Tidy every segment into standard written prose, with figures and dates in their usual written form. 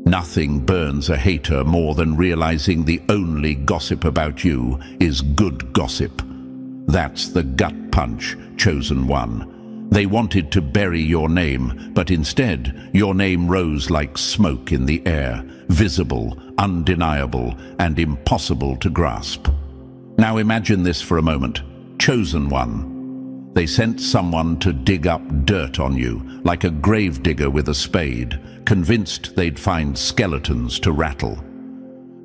Nothing burns a hater more than realizing the only gossip about you is good gossip. That's the gut punch, Chosen One. They wanted to bury your name, but instead, your name rose like smoke in the air, visible, undeniable, and impossible to grasp. Now imagine this for a moment. Chosen One. They sent someone to dig up dirt on you, like a grave digger with a spade, convinced they'd find skeletons to rattle.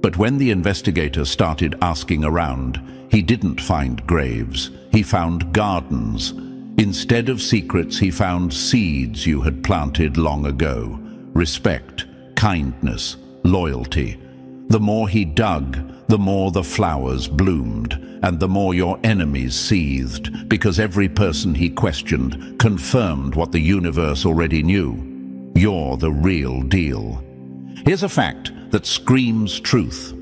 But when the investigator started asking around, he didn't find graves. He found gardens. Instead of secrets, he found seeds you had planted long ago. Respect, kindness, loyalty. The more he dug, the more the flowers bloomed, and the more your enemies seethed, because every person he questioned confirmed what the universe already knew. You're the real deal. Here's a fact that screams truth.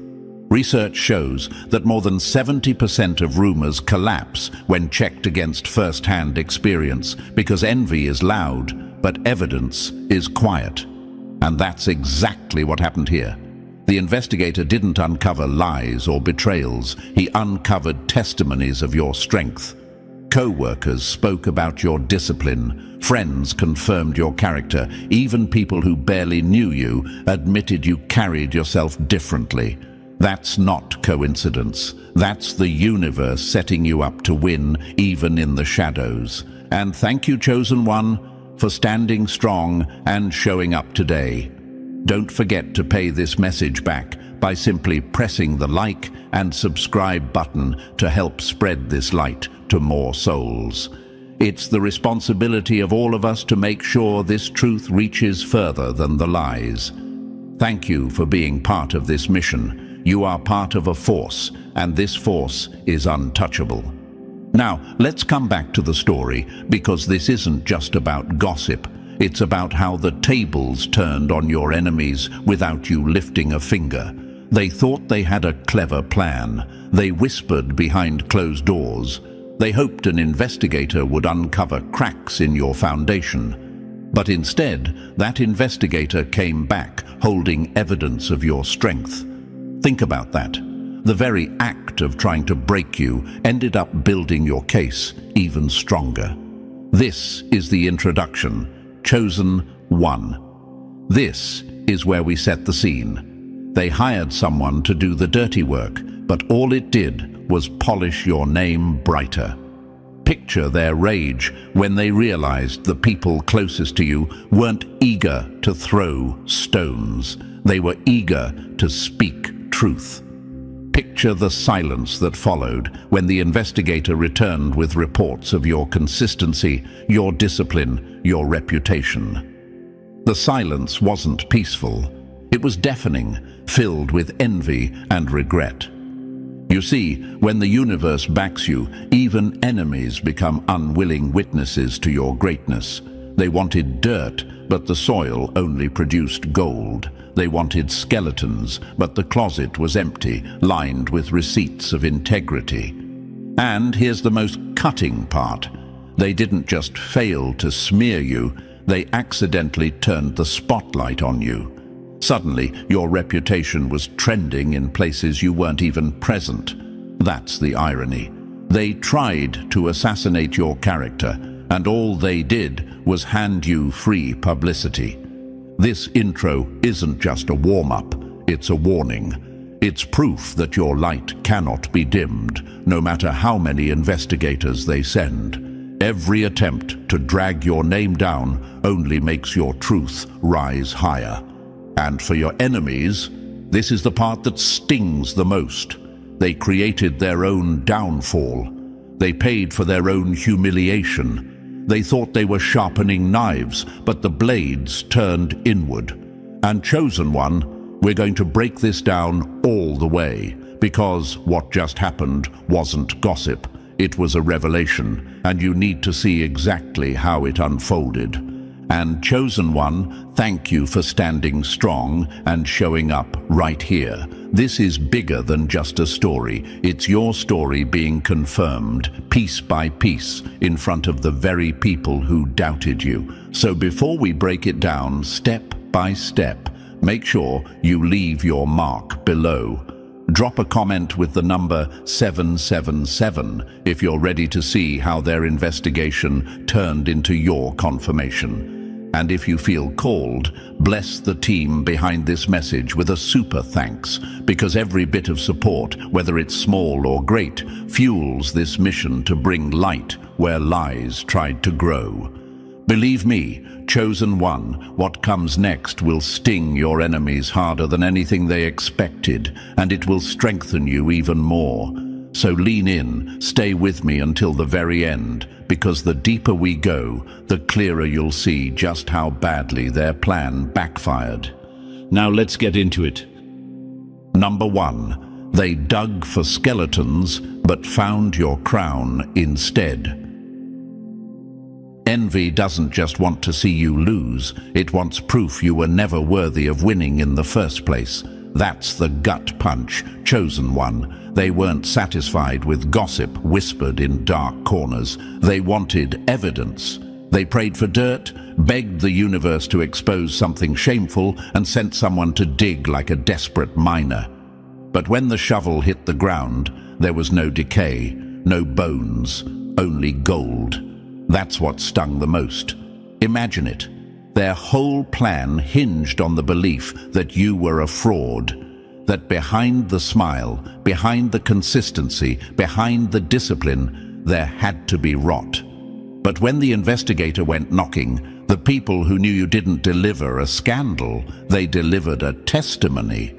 Research shows that more than 70% of rumors collapse when checked against first-hand experience, because envy is loud, but evidence is quiet. And that's exactly what happened here. The investigator didn't uncover lies or betrayals. He uncovered testimonies of your strength. Co-workers spoke about your discipline. Friends confirmed your character. Even people who barely knew you admitted you carried yourself differently. That's not coincidence. That's the universe setting you up to win, even in the shadows. And thank you, Chosen One, for standing strong and showing up today. Don't forget to pay this message back by simply pressing the like and subscribe button to help spread this light to more souls. It's the responsibility of all of us to make sure this truth reaches further than the lies. Thank you for being part of this mission. You are part of a force, and this force is untouchable. Now, let's come back to the story, because this isn't just about gossip. It's about how the tables turned on your enemies without you lifting a finger. They thought they had a clever plan. They whispered behind closed doors. They hoped an investigator would uncover cracks in your foundation. But instead, that investigator came back holding evidence of your strength. Think about that. The very act of trying to break you ended up building your case even stronger. This is the introduction. Chosen One. This is where we set the scene. They hired someone to do the dirty work, but all it did was polish your name brighter. Picture their rage when they realized the people closest to you weren't eager to throw stones. They were eager to speak truth. Picture the silence that followed when the investigator returned with reports of your consistency, your discipline, your reputation. The silence wasn't peaceful. It was deafening, filled with envy and regret. You see, when the universe backs you, even enemies become unwilling witnesses to your greatness. They wanted dirt, but the soil only produced gold. They wanted skeletons, but the closet was empty, lined with receipts of integrity. And here's the most cutting part. They didn't just fail to smear you, they accidentally turned the spotlight on you. Suddenly, your reputation was trending in places you weren't even present. That's the irony. They tried to assassinate your character, and all they did was hand you free publicity. This intro isn't just a warm-up, it's a warning. It's proof that your light cannot be dimmed, no matter how many investigators they send. Every attempt to drag your name down only makes your truth rise higher. And for your enemies, this is the part that stings the most. They created their own downfall. They paid for their own humiliation. They thought they were sharpening knives, but the blades turned inward. And Chosen One, we're going to break this down all the way, because what just happened wasn't gossip. It was a revelation, and you need to see exactly how it unfolded. And Chosen One, thank you for standing strong and showing up right here. This is bigger than just a story. It's your story being confirmed, piece by piece, in front of the very people who doubted you. So before we break it down step by step, make sure you leave your mark below. Drop a comment with the number 777 if you're ready to see how their investigation turned into your confirmation. And if you feel called, bless the team behind this message with a super thanks, because every bit of support, whether it's small or great, fuels this mission to bring light where lies tried to grow. Believe me, Chosen One, what comes next will sting your enemies harder than anything they expected, and it will strengthen you even more. So lean in, stay with me until the very end, because the deeper we go, the clearer you'll see just how badly their plan backfired. Now let's get into it. Number 1. They dug for skeletons, but found your crown instead. Envy doesn't just want to see you lose, it wants proof you were never worthy of winning in the first place. That's the gut punch, Chosen One. They weren't satisfied with gossip whispered in dark corners. They wanted evidence. They prayed for dirt, begged the universe to expose something shameful, and sent someone to dig like a desperate miner. But when the shovel hit the ground, there was no decay, no bones, only gold. That's what stung the most. Imagine it. Their whole plan hinged on the belief that you were a fraud, that behind the smile, behind the consistency, behind the discipline, there had to be rot. But when the investigator went knocking, the people who knew you didn't deliver a scandal, they delivered a testimony.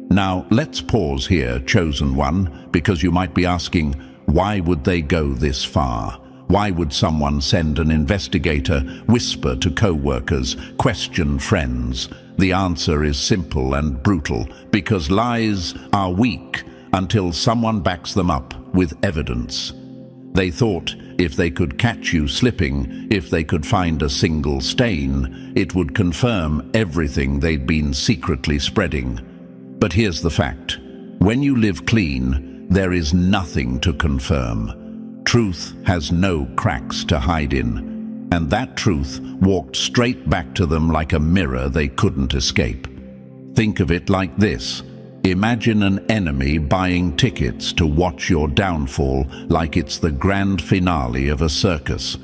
Now, let's pause here, Chosen One, because you might be asking, why would they go this far? Why would someone send an investigator, whisper to co-workers, question friends? The answer is simple and brutal, because lies are weak until someone backs them up with evidence. They thought if they could catch you slipping, if they could find a single stain, it would confirm everything they'd been secretly spreading. But here's the fact. When you live clean, there is nothing to confirm. Truth has no cracks to hide in, and that truth walked straight back to them like a mirror they couldn't escape. Think of it like this. Imagine an enemy buying tickets to watch your downfall like it's the grand finale of a circus.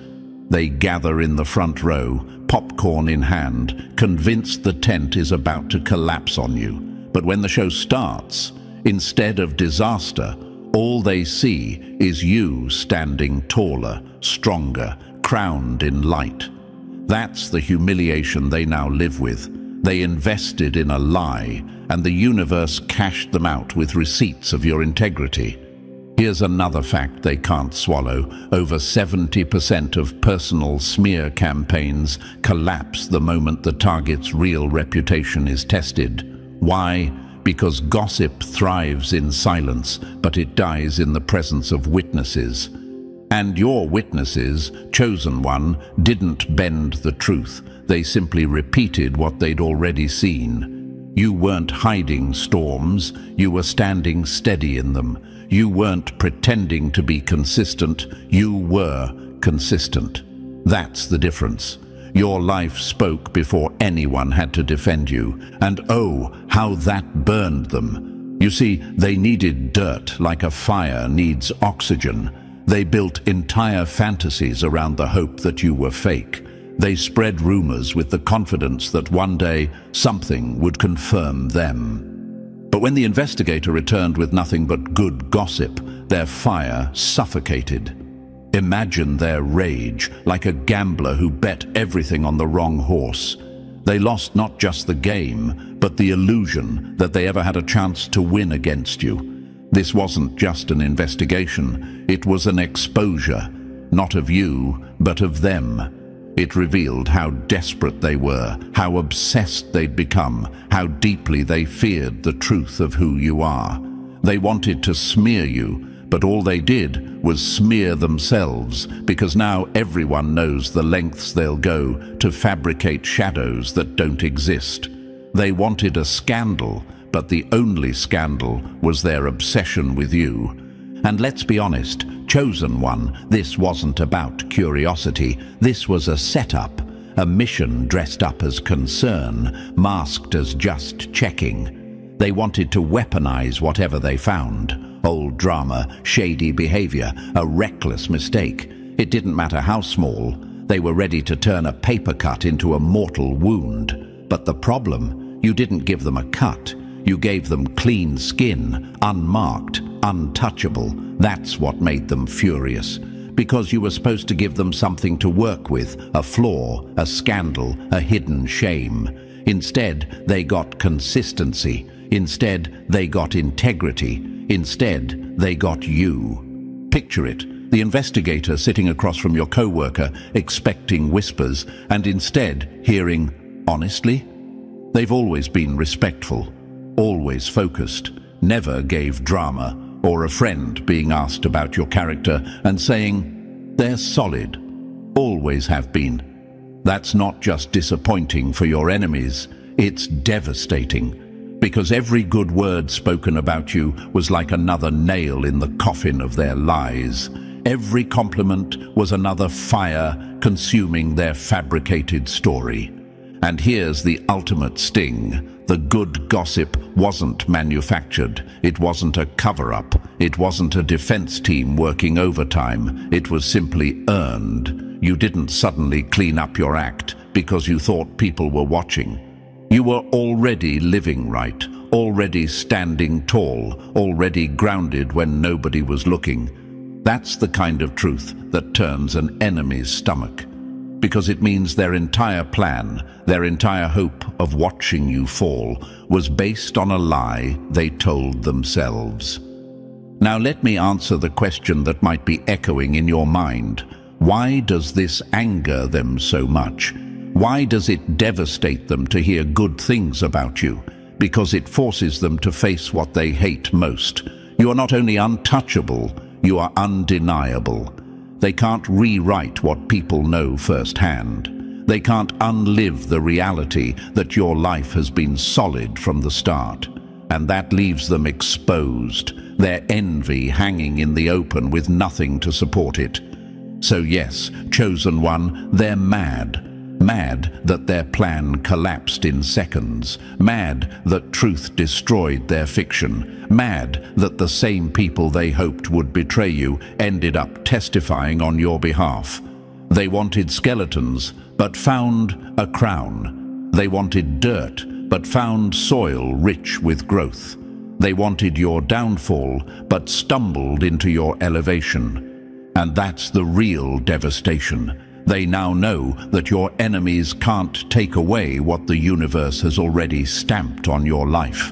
They gather in the front row, popcorn in hand, convinced the tent is about to collapse on you. But when the show starts, instead of disaster, all they see is you standing taller, stronger, crowned in light. That's the humiliation they now live with. They invested in a lie, and the universe cashed them out with receipts of your integrity. Here's another fact they can't swallow. Over 70% of personal smear campaigns collapse the moment the target's real reputation is tested. Why? Because gossip thrives in silence, but it dies in the presence of witnesses. And your witnesses, Chosen One, didn't bend the truth. They simply repeated what they'd already seen. You weren't hiding storms, you were standing steady in them. You weren't pretending to be consistent, you were consistent. That's the difference. Your life spoke before anyone had to defend you, and oh, how that burned them. You see, they needed dirt like a fire needs oxygen. They built entire fantasies around the hope that you were fake. They spread rumors with the confidence that one day something would confirm them. But when the investigator returned with nothing but good gossip, their fire suffocated. Imagine their rage, like a gambler who bet everything on the wrong horse. They lost not just the game, but the illusion that they ever had a chance to win against you. This wasn't just an investigation, it was an exposure, not of you, but of them. It revealed how desperate they were, how obsessed they'd become, how deeply they feared the truth of who you are. They wanted to smear you, but all they did was smear themselves, because now everyone knows the lengths they'll go to fabricate shadows that don't exist. They wanted a scandal, but the only scandal was their obsession with you. And let's be honest, Chosen One, this wasn't about curiosity. This was a setup. a mission dressed up as concern, masked as just checking. They wanted to weaponize whatever they found. Old drama, shady behavior, a reckless mistake. It didn't matter how small. They were ready to turn a paper cut into a mortal wound. But the problem, you didn't give them a cut. You gave them clean skin, unmarked, untouchable. That's what made them furious. Because you were supposed to give them something to work with, a flaw, a scandal, a hidden shame. Instead, they got consistency. Instead, they got integrity. Instead, they got you. Picture it, the investigator sitting across from your co-worker, expecting whispers, and instead hearing, honestly? They've always been respectful, always focused, never gave drama, or a friend being asked about your character and saying, they're solid, always have been. That's not just disappointing for your enemies, it's devastating. Because every good word spoken about you was like another nail in the coffin of their lies. Every compliment was another fire consuming their fabricated story. And here's the ultimate sting. The good gossip wasn't manufactured. It wasn't a cover-up. It wasn't a defense team working overtime. It was simply earned. You didn't suddenly clean up your act because you thought people were watching. You were already living right, already standing tall, already grounded when nobody was looking. That's the kind of truth that turns an enemy's stomach, because it means their entire plan, their entire hope of watching you fall, was based on a lie they told themselves. Now let me answer the question that might be echoing in your mind. Why does this anger them so much? Why does it devastate them to hear good things about you? Because it forces them to face what they hate most. You are not only untouchable, you are undeniable. They can't rewrite what people know firsthand. They can't unlive the reality that your life has been solid from the start. And that leaves them exposed, their envy hanging in the open with nothing to support it. So yes, chosen one, they're mad. Mad that their plan collapsed in seconds. Mad that truth destroyed their fiction. Mad that the same people they hoped would betray you ended up testifying on your behalf. They wanted skeletons, but found a crown. They wanted dirt, but found soil rich with growth. They wanted your downfall, but stumbled into your elevation. And that's the real devastation. They now know that your enemies can't take away what the universe has already stamped on your life.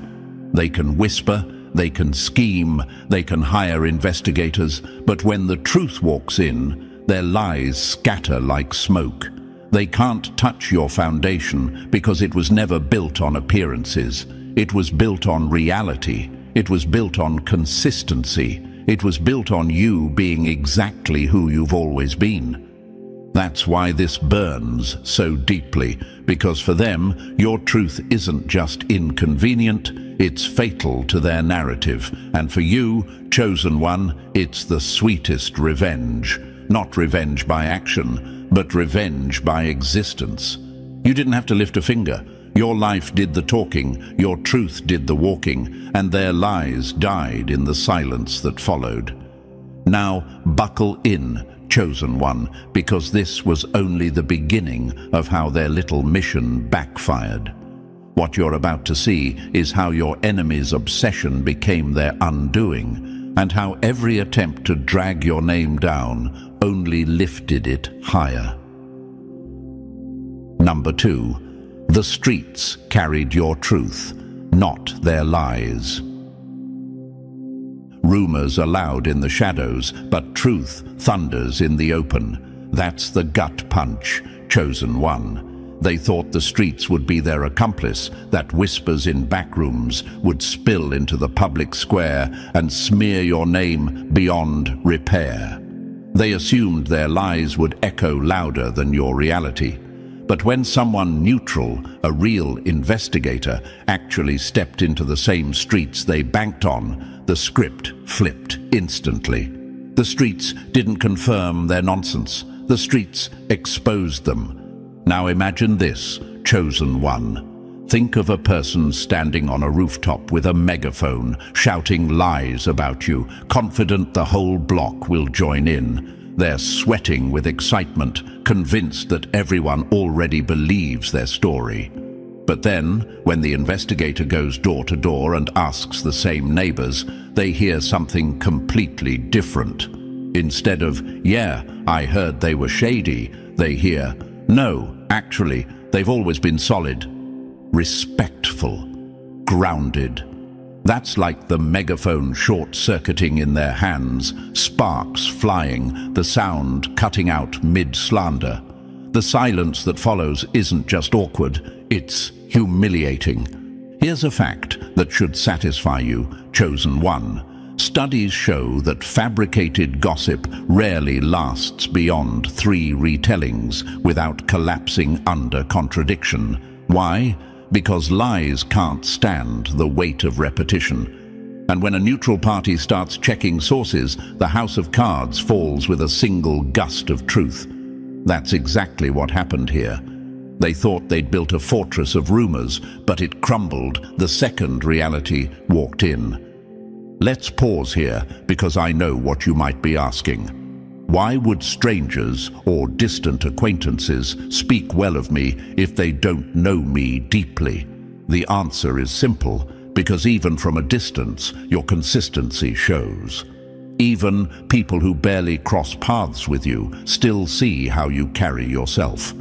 They can whisper, they can scheme, they can hire investigators, but when the truth walks in, their lies scatter like smoke. They can't touch your foundation because it was never built on appearances. It was built on reality. It was built on consistency. It was built on you being exactly who you've always been. That's why this burns so deeply, because for them, your truth isn't just inconvenient, it's fatal to their narrative. And for you, chosen one, it's the sweetest revenge. Not revenge by action, but revenge by existence. You didn't have to lift a finger. Your life did the talking, your truth did the walking, and their lies died in the silence that followed. Now, buckle in, chosen one, because this was only the beginning of how their little mission backfired. What you're about to see is how your enemy's obsession became their undoing, and how every attempt to drag your name down only lifted it higher. Number 2, the streets carried your truth, not their lies. Rumors are loud in the shadows, but truth thunders in the open. That's the gut punch, chosen one. They thought the streets would be their accomplice, that whispers in backrooms would spill into the public square and smear your name beyond repair. They assumed their lies would echo louder than your reality. But when someone neutral, a real investigator, actually stepped into the same streets they banked on, the script flipped instantly. The streets didn't confirm their nonsense. The streets exposed them. Now imagine this, chosen one. Think of a person standing on a rooftop with a megaphone, shouting lies about you, confident the whole block will join in. They're sweating with excitement, convinced that everyone already believes their story. But then, when the investigator goes door to door and asks the same neighbors, they hear something completely different. Instead of, "Yeah, I heard they were shady," they hear, "No, actually, they've always been solid." Respectful, grounded. That's like the megaphone short-circuiting in their hands, sparks flying, the sound cutting out mid-slander. The silence that follows isn't just awkward, it's humiliating. Here's a fact that should satisfy you, chosen one. Studies show that fabricated gossip rarely lasts beyond 3 retellings without collapsing under contradiction. Why? Because lies can't stand the weight of repetition. And when a neutral party starts checking sources, the house of cards falls with a single gust of truth. That's exactly what happened here. They thought they'd built a fortress of rumors, but it crumbled the second reality walked in. Let's pause here, because I know what you might be asking. Why would strangers or distant acquaintances speak well of me if they don't know me deeply? The answer is simple, because even from a distance, your consistency shows. Even people who barely cross paths with you still see how you carry yourself.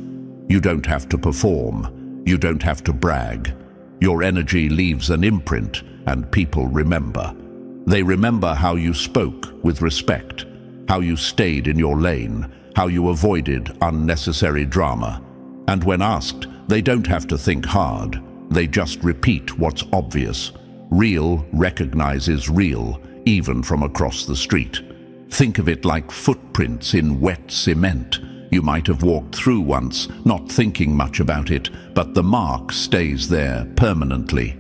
You don't have to perform. You don't have to brag. Your energy leaves an imprint, and people remember. They remember how you spoke with respect, how you stayed in your lane, how you avoided unnecessary drama. And when asked, they don't have to think hard. They just repeat what's obvious. Real recognizes real, even from across the street. Think of it like footprints in wet cement. You might have walked through once, not thinking much about it, but the mark stays there permanently.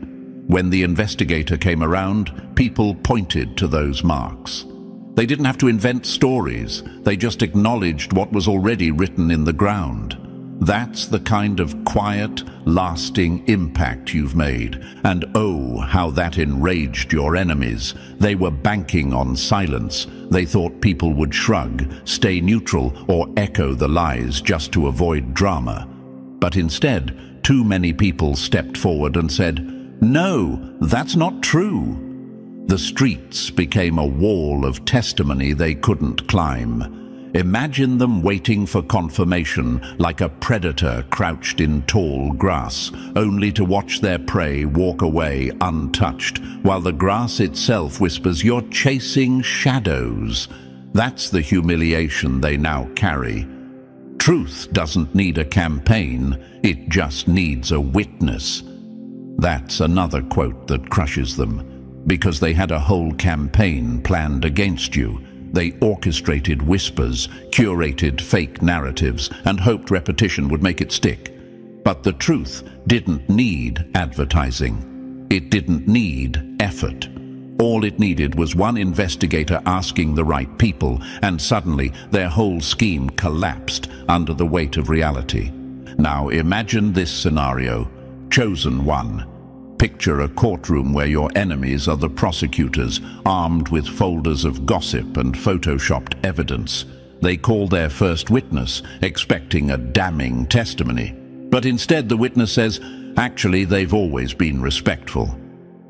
When the investigator came around, people pointed to those marks. They didn't have to invent stories. They just acknowledged what was already written in the ground. That's the kind of quiet, lasting impact you've made. And oh, how that enraged your enemies. They were banking on silence. They thought people would shrug, stay neutral, or echo the lies just to avoid drama. But instead, too many people stepped forward and said, "No, that's not true." The streets became a wall of testimony they couldn't climb. Imagine them waiting for confirmation like a predator crouched in tall grass, only to watch their prey walk away untouched, while the grass itself whispers, "You're chasing shadows." That's the humiliation they now carry. Truth doesn't need a campaign, it just needs a witness. That's another quote that crushes them, because they had a whole campaign planned against you. They orchestrated whispers, curated fake narratives, and hoped repetition would make it stick. But the truth didn't need advertising. It didn't need effort. All it needed was one investigator asking the right people, and suddenly their whole scheme collapsed under the weight of reality. Now imagine this scenario. Chosen one. Picture a courtroom where your enemies are the prosecutors, armed with folders of gossip and photoshopped evidence. They call their first witness, expecting a damning testimony. But instead the witness says, actually, they've always been respectful.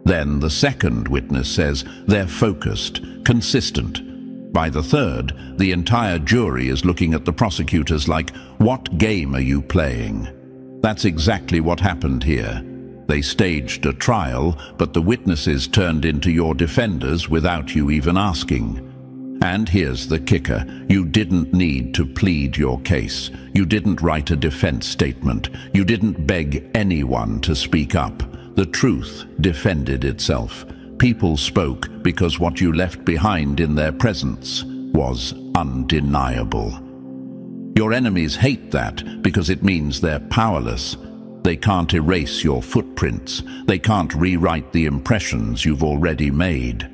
Then the second witness says they're focused, consistent. By the third, the entire jury is looking at the prosecutors like, what game are you playing? That's exactly what happened here. They staged a trial, but the witnesses turned into your defenders without you even asking. And here's the kicker. You didn't need to plead your case. You didn't write a defense statement. You didn't beg anyone to speak up. The truth defended itself. People spoke because what you left behind in their presence was undeniable. Your enemies hate that because it means they're powerless. They can't erase your footprints. They can't rewrite the impressions you've already made.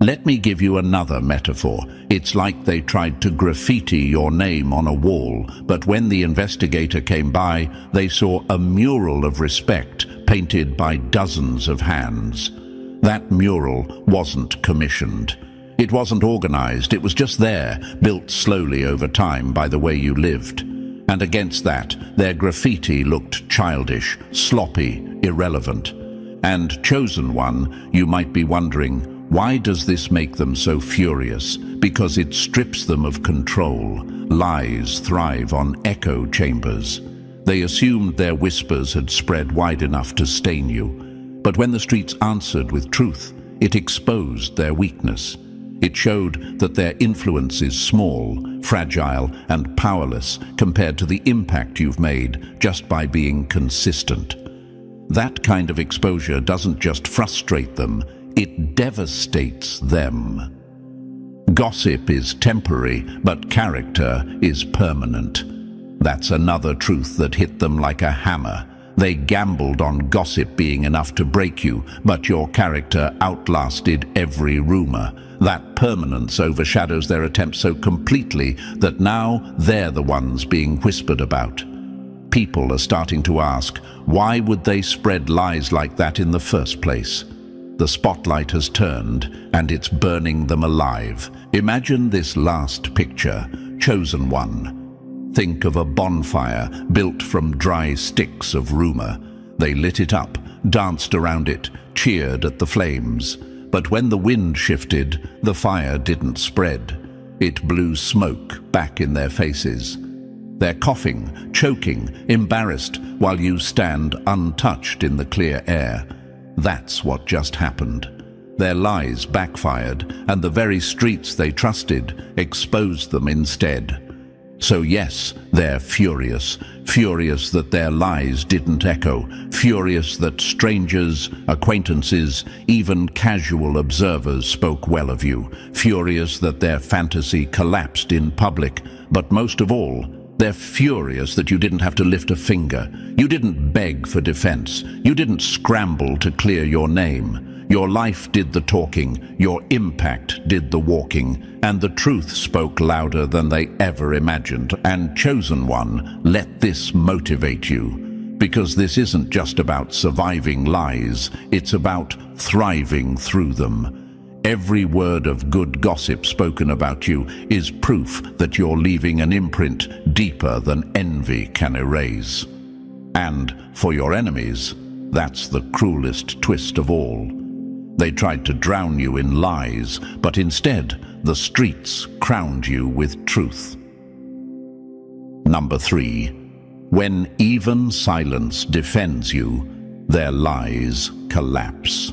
Let me give you another metaphor. It's like they tried to graffiti your name on a wall, but when the investigator came by, they saw a mural of respect painted by dozens of hands. That mural wasn't commissioned. It wasn't organized, it was just there, built slowly over time by the way you lived. And against that, their graffiti looked childish, sloppy, irrelevant. And chosen one, you might be wondering, why does this make them so furious? Because it strips them of control. Lies thrive on echo chambers. They assumed their whispers had spread wide enough to stain you. But when the streets answered with truth, it exposed their weakness. It showed that their influence is small, fragile, and powerless compared to the impact you've made just by being consistent. That kind of exposure doesn't just frustrate them, it devastates them. Gossip is temporary, but character is permanent. That's another truth that hit them like a hammer. They gambled on gossip being enough to break you, but your character outlasted every rumor. That permanence overshadows their attempts so completely that now they're the ones being whispered about. People are starting to ask, why would they spread lies like that in the first place? The spotlight has turned, and it's burning them alive. Imagine this last picture, chosen one. Think of a bonfire built from dry sticks of rumor. They lit it up, danced around it, cheered at the flames. But when the wind shifted, the fire didn't spread. It blew smoke back in their faces. They're coughing, choking, embarrassed, while you stand untouched in the clear air. That's what just happened. Their lies backfired, and the very streets they trusted exposed them instead. So yes, they're furious. Furious that their lies didn't echo. Furious that strangers, acquaintances, even casual observers spoke well of you. Furious that their fantasy collapsed in public. But most of all, they're furious that you didn't have to lift a finger. You didn't beg for defense. You didn't scramble to clear your name. Your life did the talking. Your impact did the walking. And the truth spoke louder than they ever imagined. And chosen one, let this motivate you. Because this isn't just about surviving lies. It's about thriving through them. Every word of good gossip spoken about you is proof that you're leaving an imprint deeper than envy can erase. And for your enemies, that's the cruelest twist of all. They tried to drown you in lies, but instead, the streets crowned you with truth. Number 3. When even silence defends you, their lies collapse.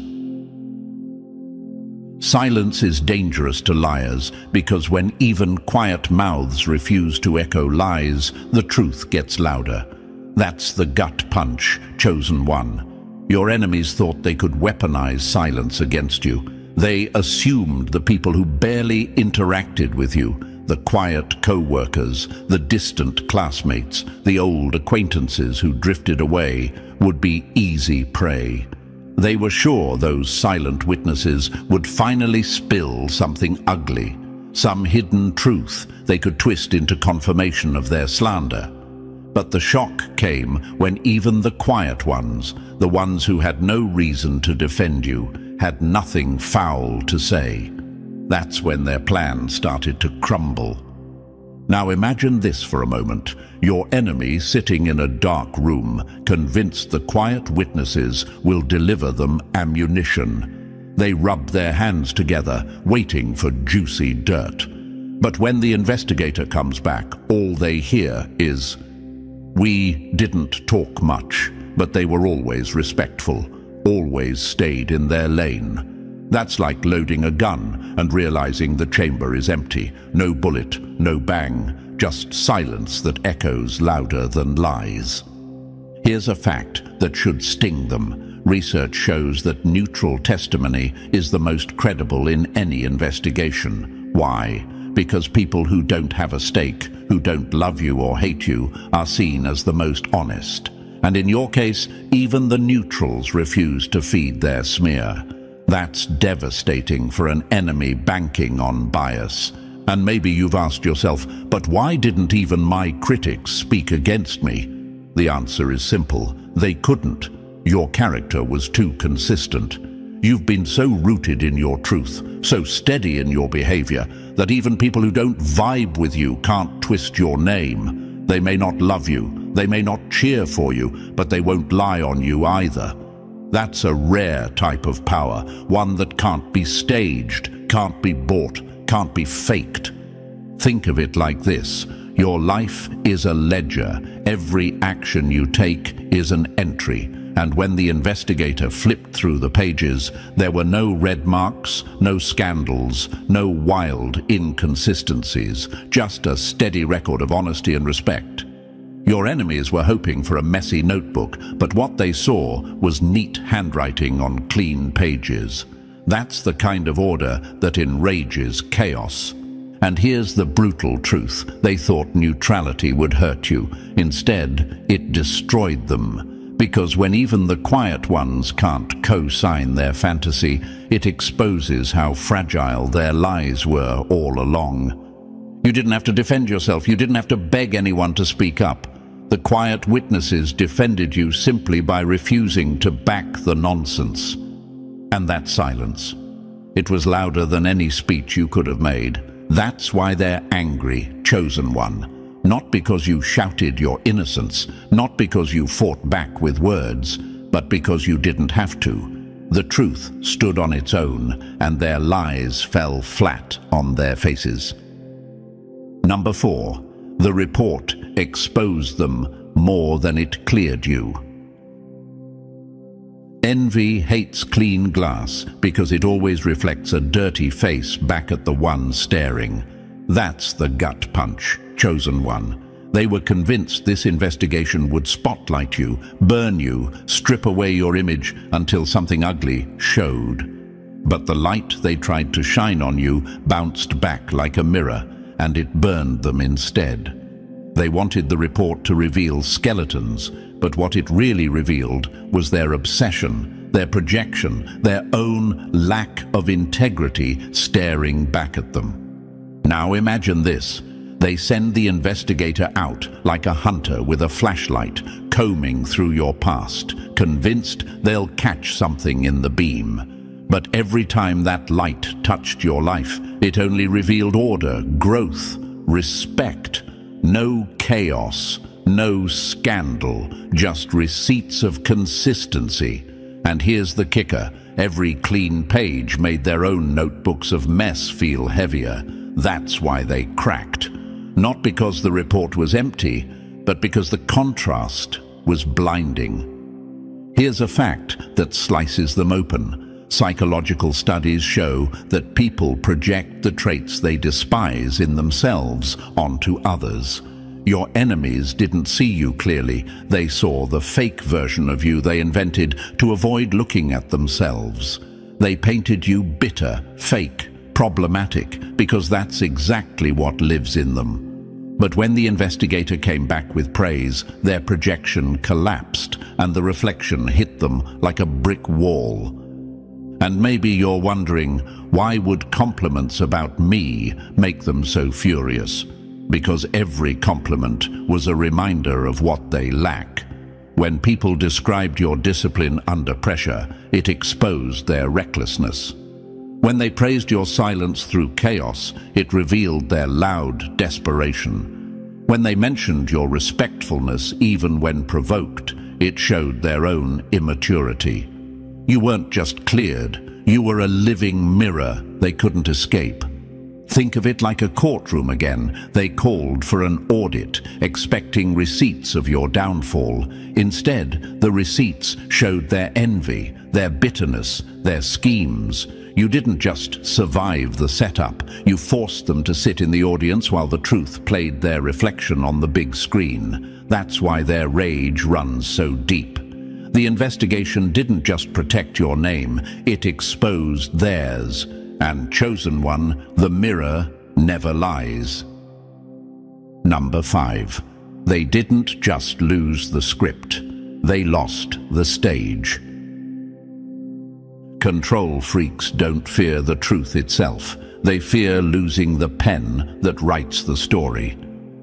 Silence is dangerous to liars because when even quiet mouths refuse to echo lies, the truth gets louder. That's the gut punch, chosen one. Your enemies thought they could weaponize silence against you. They assumed the people who barely interacted with you, the quiet co-workers, the distant classmates, the old acquaintances who drifted away, would be easy prey. They were sure those silent witnesses would finally spill something ugly, some hidden truth they could twist into confirmation of their slander. But the shock came when even the quiet ones, the ones who had no reason to defend you, had nothing foul to say. That's when their plan started to crumble. Now imagine this for a moment. Your enemy sitting in a dark room, convinced the quiet witnesses will deliver them ammunition. They rub their hands together, waiting for juicy dirt. But when the investigator comes back, all they hear is, "We didn't talk much, but they were always respectful, always stayed in their lane." That's like loading a gun and realizing the chamber is empty. No bullet, no bang, just silence that echoes louder than lies. Here's a fact that should sting them. Research shows that neutral testimony is the most credible in any investigation. Why? Because people who don't have a stake, who don't love you or hate you, are seen as the most honest. And in your case, even the neutrals refuse to feed their smear. That's devastating for an enemy banking on bias. And maybe you've asked yourself, but why didn't even my critics speak against me? The answer is simple. They couldn't. Your character was too consistent. You've been so rooted in your truth, so steady in your behavior, that even people who don't vibe with you can't twist your name. They may not love you, they may not cheer for you, but they won't lie on you either. That's a rare type of power, one that can't be staged, can't be bought, can't be faked. Think of it like this. Your life is a ledger. Every action you take is an entry. And when the investigator flipped through the pages, there were no red marks, no scandals, no wild inconsistencies, just a steady record of honesty and respect. Your enemies were hoping for a messy notebook, but what they saw was neat handwriting on clean pages. That's the kind of order that enrages chaos. And here's the brutal truth. They thought neutrality would hurt you. Instead, it destroyed them. Because when even the quiet ones can't co-sign their fantasy, it exposes how fragile their lies were all along. You didn't have to defend yourself. You didn't have to beg anyone to speak up. The quiet witnesses defended you simply by refusing to back the nonsense. And that silence. It was louder than any speech you could have made. That's why they're angry, chosen one. Not because you shouted your innocence, not because you fought back with words, but because you didn't have to. The truth stood on its own, and their lies fell flat on their faces. Number 4. The report exposed them more than it cleared you. Envy hates clean glass because it always reflects a dirty face back at the one staring. That's the gut punch, chosen one. They were convinced this investigation would spotlight you, burn you, strip away your image until something ugly showed. But the light they tried to shine on you bounced back like a mirror, and it burned them instead. They wanted the report to reveal skeletons, but what it really revealed was their obsession, their projection, their own lack of integrity staring back at them. Now imagine this. They send the investigator out like a hunter with a flashlight, combing through your past, convinced they'll catch something in the beam. But every time that light touched your life, it only revealed order, growth, respect. No chaos, no scandal, just receipts of consistency. And here's the kicker. Every clean page made their own notebooks of mess feel heavier. That's why they cracked. Not because the report was empty, but because the contrast was blinding. Here's a fact that slices them open. Psychological studies show that people project the traits they despise in themselves onto others. Your enemies didn't see you clearly. They saw the fake version of you they invented to avoid looking at themselves. They painted you bitter, fake, problematic, because that's exactly what lives in them. But when the investigator came back with praise, their projection collapsed and the reflection hit them like a brick wall. And maybe you're wondering, why would compliments about me make them so furious? Because every compliment was a reminder of what they lack. When people described your discipline under pressure, it exposed their recklessness. When they praised your silence through chaos, it revealed their loud desperation. When they mentioned your respectfulness even when provoked, it showed their own immaturity. You weren't just cleared, you were a living mirror they couldn't escape. Think of it like a courtroom again. They called for an audit, expecting receipts of your downfall. Instead, the receipts showed their envy, their bitterness, their schemes. You didn't just survive the setup, you forced them to sit in the audience while the truth played their reflection on the big screen. That's why their rage runs so deep. The investigation didn't just protect your name, it exposed theirs. And chosen one, the mirror never lies. Number 5. They didn't just lose the script, they lost the stage. Control freaks don't fear the truth itself. They fear losing the pen that writes the story.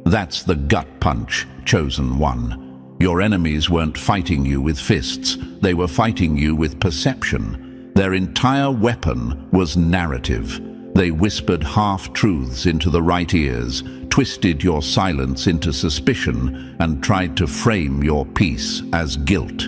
That's the gut punch, chosen one. Your enemies weren't fighting you with fists. They were fighting you with perception. Their entire weapon was narrative. They whispered half-truths into the right ears, twisted your silence into suspicion, and tried to frame your peace as guilt.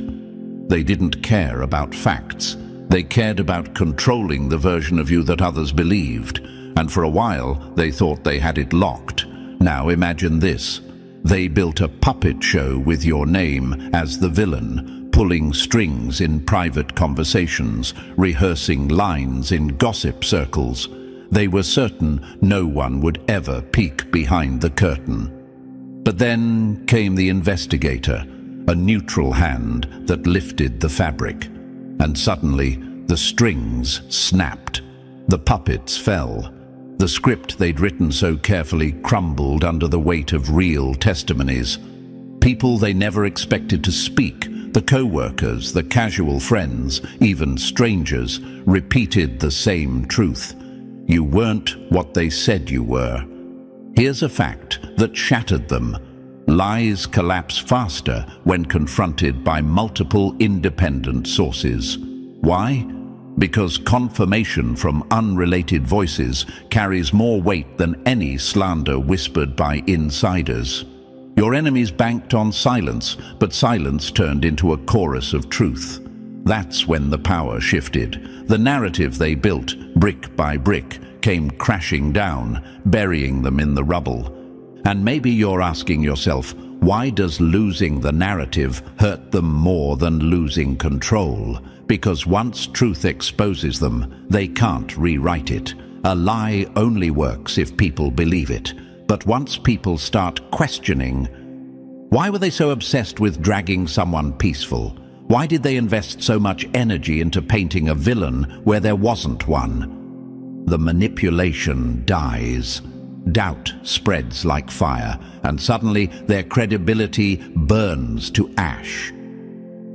They didn't care about facts. They cared about controlling the version of you that others believed, and for a while they thought they had it locked. Now imagine this. They built a puppet show with your name as the villain, pulling strings in private conversations, rehearsing lines in gossip circles. They were certain no one would ever peek behind the curtain. But then came the investigator, a neutral hand that lifted the fabric. And suddenly, the strings snapped. The puppets fell. The script they'd written so carefully crumbled under the weight of real testimonies. People they never expected to speak, the co-workers, the casual friends, even strangers, repeated the same truth. You weren't what they said you were. Here's a fact that shattered them. Lies collapse faster when confronted by multiple independent sources. Why? Because confirmation from unrelated voices carries more weight than any slander whispered by insiders. Your enemies banked on silence, but silence turned into a chorus of truth. That's when the power shifted. The narrative they built, brick by brick, came crashing down, burying them in the rubble. And maybe you're asking yourself, why does losing the narrative hurt them more than losing control? Because once truth exposes them, they can't rewrite it. A lie only works if people believe it. But once people start questioning, why were they so obsessed with dragging someone peaceful? Why did they invest so much energy into painting a villain where there wasn't one? The manipulation dies. Doubt spreads like fire, and suddenly their credibility burns to ash.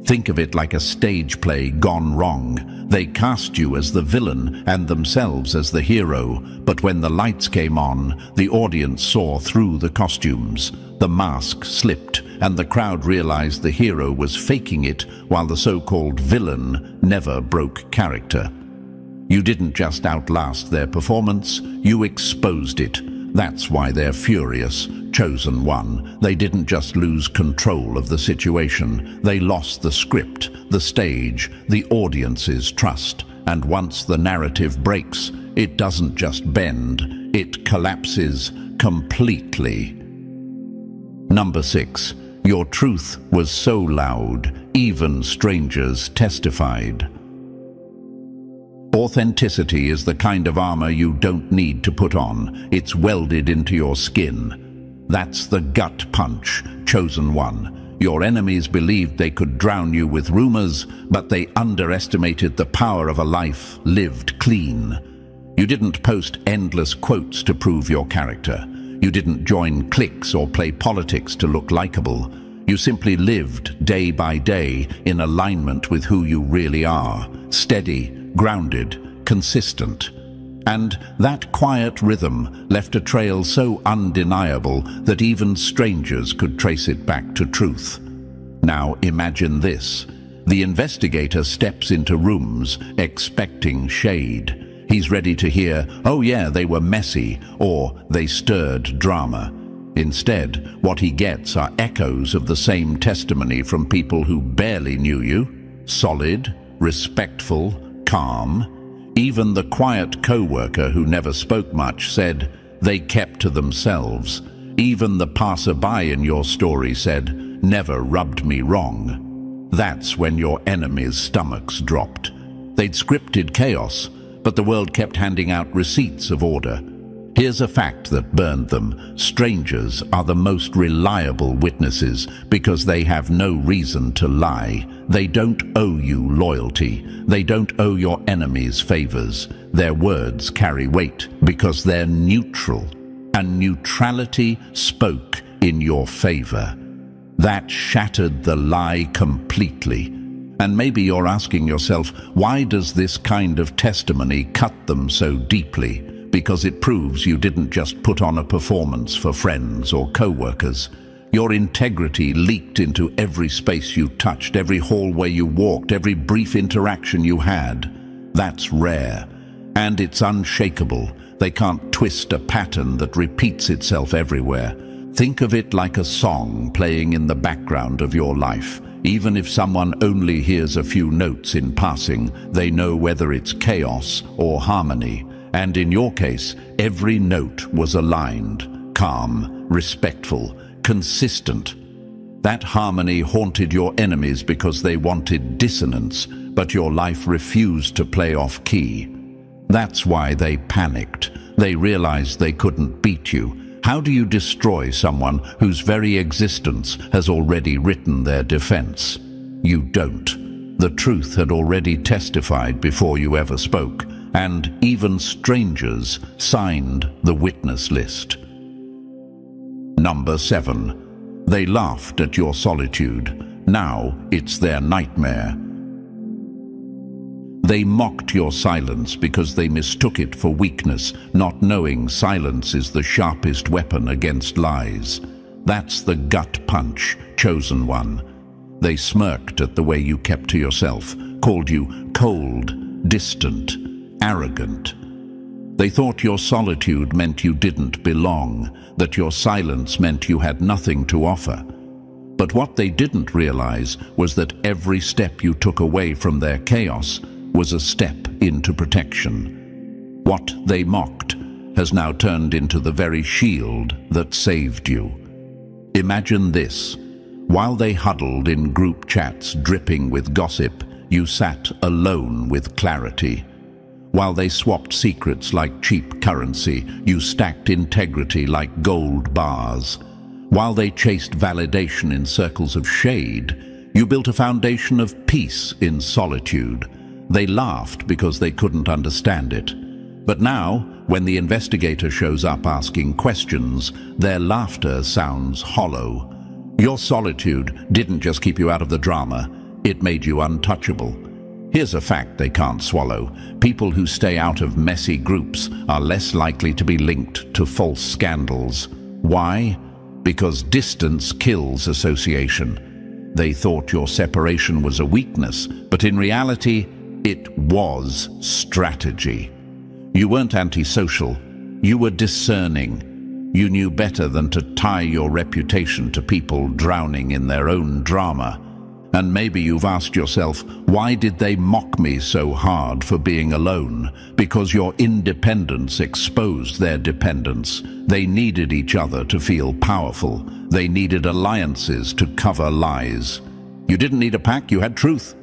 Think of it like a stage play gone wrong. They cast you as the villain and themselves as the hero, but when the lights came on, the audience saw through the costumes. The mask slipped, and the crowd realized the hero was faking it, while the so-called villain never broke character. You didn't just outlast their performance, you exposed it. That's why they're furious, chosen one. They didn't just lose control of the situation. They lost the script, the stage, the audience's trust. And once the narrative breaks, it doesn't just bend, it collapses completely. Number 6. Your truth was so loud, even strangers testified. Authenticity is the kind of armor you don't need to put on. It's welded into your skin. That's the gut punch, chosen one. Your enemies believed they could drown you with rumors, but they underestimated the power of a life lived clean. You didn't post endless quotes to prove your character. You didn't join cliques or play politics to look likable. You simply lived day by day in alignment with who you really are, steady, grounded, consistent. And that quiet rhythm left a trail so undeniable that even strangers could trace it back to truth. Now imagine this. The investigator steps into rooms expecting shade. He's ready to hear, "Oh yeah, they were messy," or "they stirred drama." Instead, what he gets are echoes of the same testimony from people who barely knew you. Solid, respectful, calm. Even the quiet co-worker who never spoke much said they kept to themselves. Even the passerby in your story said, "Never rubbed me wrong." That's when your enemies' stomachs dropped. They'd scripted chaos, but the world kept handing out receipts of order. Here's a fact that burned them. Strangers are the most reliable witnesses because they have no reason to lie. They don't owe you loyalty. They don't owe your enemies favors. Their words carry weight because they're neutral, and neutrality spoke in your favor. That shattered the lie completely. And maybe you're asking yourself, why does this kind of testimony cut them so deeply? Because it proves you didn't just put on a performance for friends or co-workers. Your integrity leaked into every space you touched, every hallway you walked, every brief interaction you had. That's rare, and it's unshakable. They can't twist a pattern that repeats itself everywhere. Think of it like a song playing in the background of your life. Even if someone only hears a few notes in passing, they know whether it's chaos or harmony. And in your case, every note was aligned, calm, respectful, consistent. That harmony haunted your enemies because they wanted dissonance, but your life refused to play off key. That's why they panicked. They realized they couldn't beat you. How do you destroy someone whose very existence has already written their defense? You don't. The truth had already testified before you ever spoke, and even strangers signed the witness list. Number 7. They laughed at your solitude. Now it's their nightmare. They mocked your silence because they mistook it for weakness, not knowing silence is the sharpest weapon against lies. That's the gut punch, chosen one. They smirked at the way you kept to yourself, called you cold, distant, arrogant. They thought your solitude meant you didn't belong, that your silence meant you had nothing to offer. But what they didn't realize was that every step you took away from their chaos was a step into protection. What they mocked has now turned into the very shield that saved you. Imagine this. While they huddled in group chats dripping with gossip, you sat alone with clarity. While they swapped secrets like cheap currency, you stacked integrity like gold bars. While they chased validation in circles of shade, you built a foundation of peace in solitude. They laughed because they couldn't understand it. But now, when the investigator shows up asking questions, their laughter sounds hollow. Your solitude didn't just keep you out of the drama, it made you untouchable. Here's a fact they can't swallow. People who stay out of messy groups are less likely to be linked to false scandals. Why? Because distance kills association. They thought your separation was a weakness, but in reality, it was strategy. You weren't antisocial, you were discerning. You knew better than to tie your reputation to people drowning in their own drama. And maybe you've asked yourself, why did they mock me so hard for being alone? Because your independence exposed their dependence. They needed each other to feel powerful. They needed alliances to cover lies. You didn't need a pack, you had truth.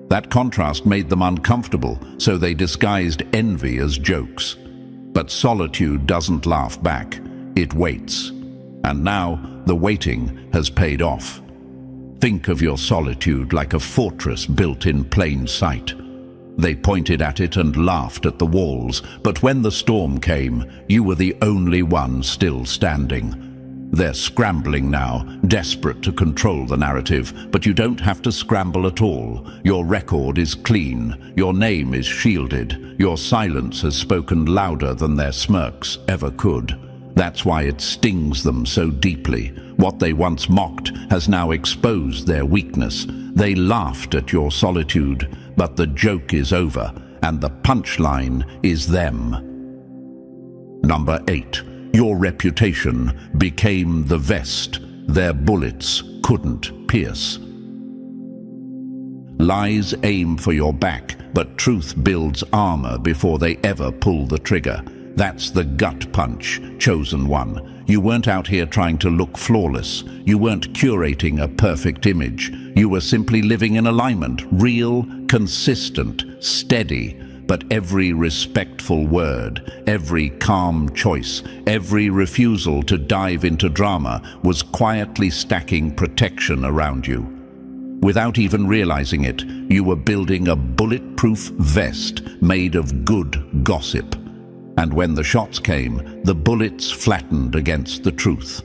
That contrast made them uncomfortable, so they disguised envy as jokes. But solitude doesn't laugh back, it waits. And now the waiting has paid off. Think of your solitude like a fortress built in plain sight. They pointed at it and laughed at the walls, but when the storm came, you were the only one still standing. They're scrambling now, desperate to control the narrative, but you don't have to scramble at all. Your record is clean, your name is shielded, your silence has spoken louder than their smirks ever could. That's why it stings them so deeply. What they once mocked has now exposed their weakness. They laughed at your solitude, but the joke is over, and the punchline is them. Number 8. Your reputation became the vest their bullets couldn't pierce. Lies aim for your back, but truth builds armor before they ever pull the trigger. That's the gut punch, chosen one. You weren't out here trying to look flawless. You weren't curating a perfect image. You were simply living in alignment, real, consistent, steady. But every respectful word, every calm choice, every refusal to dive into drama was quietly stacking protection around you. Without even realizing it, you were building a bulletproof vest made of good gossip. And when the shots came, the bullets flattened against the truth.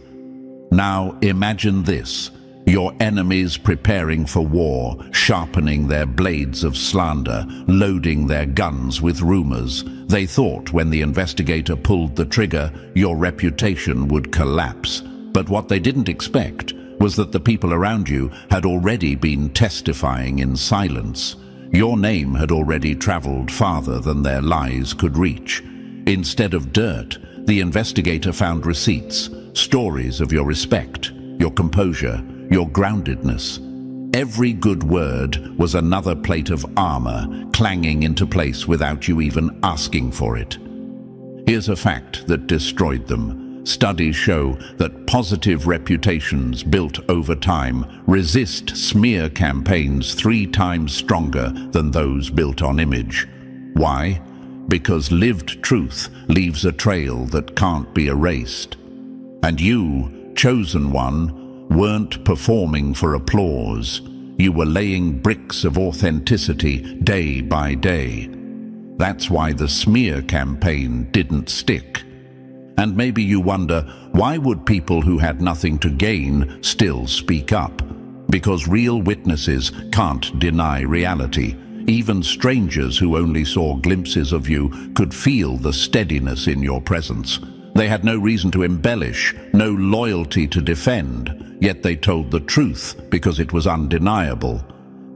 Now imagine this. Your enemies preparing for war, sharpening their blades of slander, loading their guns with rumors. They thought when the investigator pulled the trigger, your reputation would collapse. But what they didn't expect was that the people around you had already been testifying in silence. Your name had already traveled farther than their lies could reach. Instead of dirt, the investigator found receipts, stories of your respect, your composure, your groundedness. Every good word was another plate of armor clanging into place without you even asking for it. Here's a fact that destroyed them. Studies show that positive reputations built over time resist smear campaigns 3 times stronger than those built on image. Why? Because lived truth leaves a trail that can't be erased. And you, chosen one, weren't performing for applause. You were laying bricks of authenticity day by day. That's why the smear campaign didn't stick. And maybe you wonder, why would people who had nothing to gain still speak up? Because real witnesses can't deny reality. Even strangers who only saw glimpses of you could feel the steadiness in your presence. They had no reason to embellish, no loyalty to defend, yet they told the truth because it was undeniable.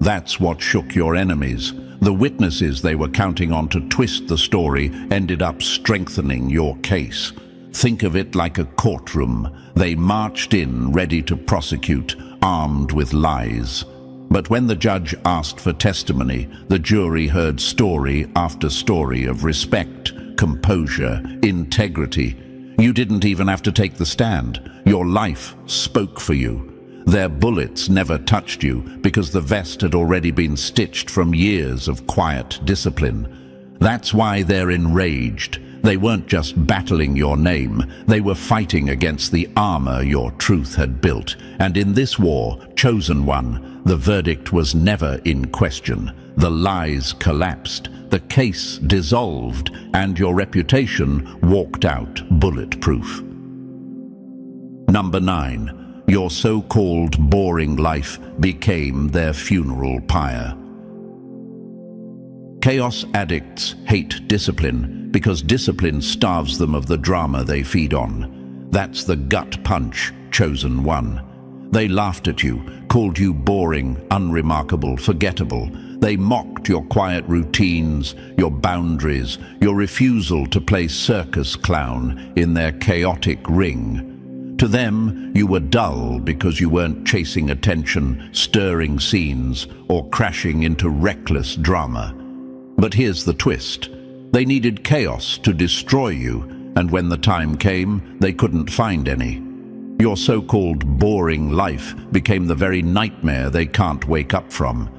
That's what shook your enemies. The witnesses they were counting on to twist the story ended up strengthening your case. Think of it like a courtroom. They marched in ready to prosecute, armed with lies. But when the judge asked for testimony, the jury heard story after story of respect, composure, integrity. You didn't even have to take the stand. Your life spoke for you. Their bullets never touched you because the vest had already been stitched from years of quiet discipline. That's why they're enraged. They weren't just battling your name, they were fighting against the armor your truth had built. And in this war, chosen one, the verdict was never in question. The lies collapsed, the case dissolved, and your reputation walked out bulletproof. Number 9. Your so-called boring life became their funeral pyre. Chaos addicts hate discipline because discipline starves them of the drama they feed on. That's the gut punch, chosen one. They laughed at you, called you boring, unremarkable, forgettable. They mocked your quiet routines, your boundaries, your refusal to play circus clown in their chaotic ring. To them, you were dull because you weren't chasing attention, stirring scenes, or crashing into reckless drama. But here's the twist. They needed chaos to destroy you, and when the time came, they couldn't find any. Your so-called boring life became the very nightmare they can't wake up from.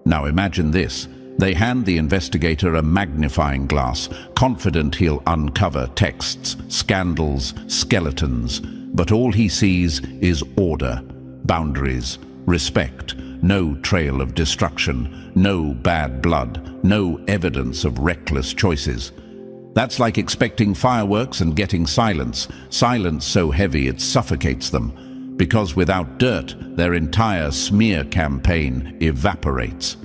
Now imagine this. They hand the investigator a magnifying glass, confident he'll uncover texts, scandals, skeletons. But all he sees is order, boundaries, respect, no trail of destruction, no bad blood, no evidence of reckless choices. That's like expecting fireworks and getting silence, silence so heavy it suffocates them, because without dirt, their entire smear campaign evaporates.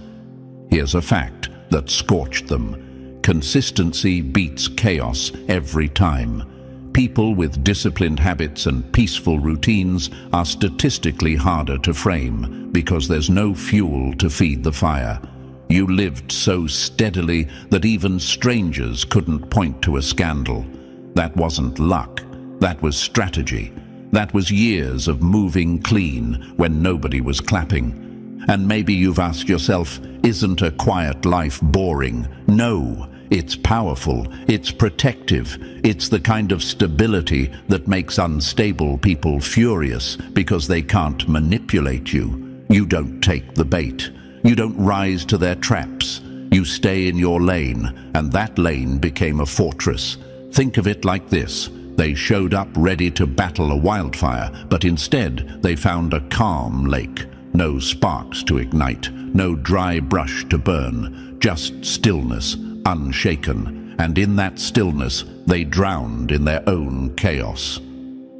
Here's a fact that scorched them. Consistency beats chaos every time. People with disciplined habits and peaceful routines are statistically harder to frame because there's no fuel to feed the fire. You lived so steadily that even strangers couldn't point to a scandal. That wasn't luck. That was strategy. That was years of moving clean when nobody was clapping. And maybe you've asked yourself, isn't a quiet life boring? No. It's powerful, it's protective, it's the kind of stability that makes unstable people furious because they can't manipulate you. You don't take the bait. You don't rise to their traps. You stay in your lane, and that lane became a fortress. Think of it like this. They showed up ready to battle a wildfire, but instead they found a calm lake. No sparks to ignite, no dry brush to burn, just stillness, unshaken, and in that stillness they drowned in their own chaos.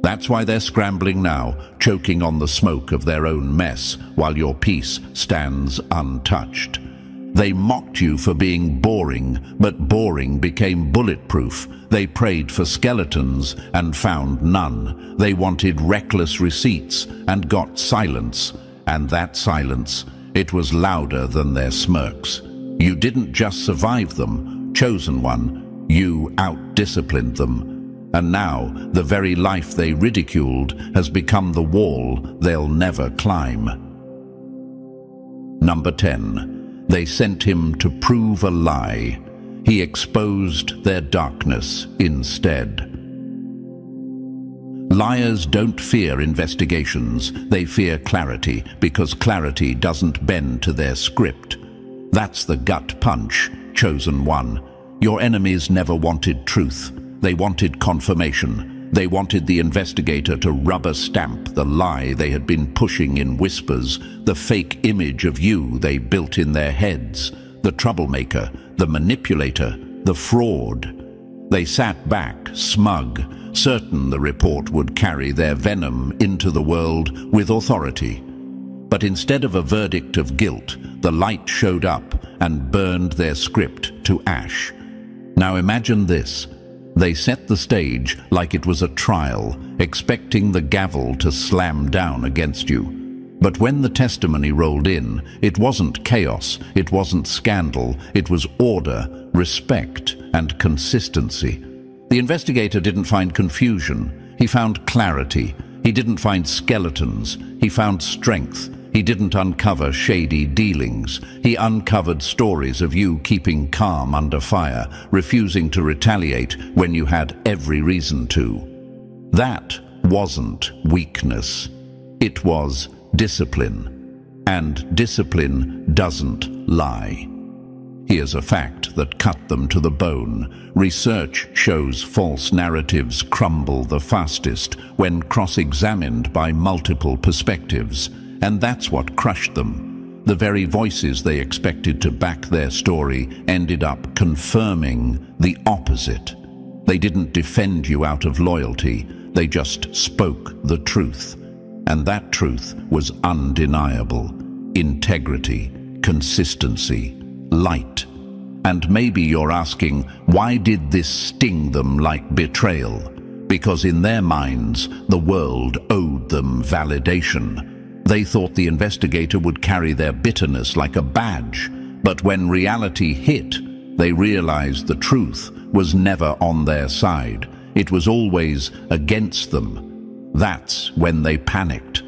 That's why they're scrambling now, choking on the smoke of their own mess, while your peace stands untouched. They mocked you for being boring, but boring became bulletproof. They prayed for skeletons and found none. They wanted reckless receipts and got silence. And that silence, it was louder than their smirks. You didn't just survive them, chosen one, you out-disciplined them. And now, the very life they ridiculed has become the wall they'll never climb. Number 10. They sent him to prove a lie. He exposed their darkness instead. Liars don't fear investigations. They fear clarity, because clarity doesn't bend to their script. That's the gut punch, chosen one. Your enemies never wanted truth. They wanted confirmation. They wanted the investigator to rubber stamp the lie they had been pushing in whispers, the fake image of you they built in their heads, the troublemaker, the manipulator, the fraud. They sat back, smug, certain the report would carry their venom into the world with authority. But instead of a verdict of guilt, the light showed up and burned their script to ash. Now imagine this. They set the stage like it was a trial, expecting the gavel to slam down against you. But when the testimony rolled in, it wasn't chaos, it wasn't scandal, it was order, respect, and consistency. The investigator didn't find confusion, he found clarity. He didn't find skeletons, he found strength. He didn't uncover shady dealings. He uncovered stories of you keeping calm under fire, refusing to retaliate when you had every reason to. That wasn't weakness. It was discipline. And discipline doesn't lie. Here's a fact that cut them to the bone. Research shows false narratives crumble the fastest when cross-examined by multiple perspectives. And that's what crushed them. The very voices they expected to back their story ended up confirming the opposite. They didn't defend you out of loyalty, they just spoke the truth. And that truth was undeniable. Integrity, consistency, light. And maybe you're asking, why did this sting them like betrayal? Because in their minds, the world owed them validation. They thought the investigator would carry their bitterness like a badge, but when reality hit, they realized the truth was never on their side. It was always against them. That's when they panicked.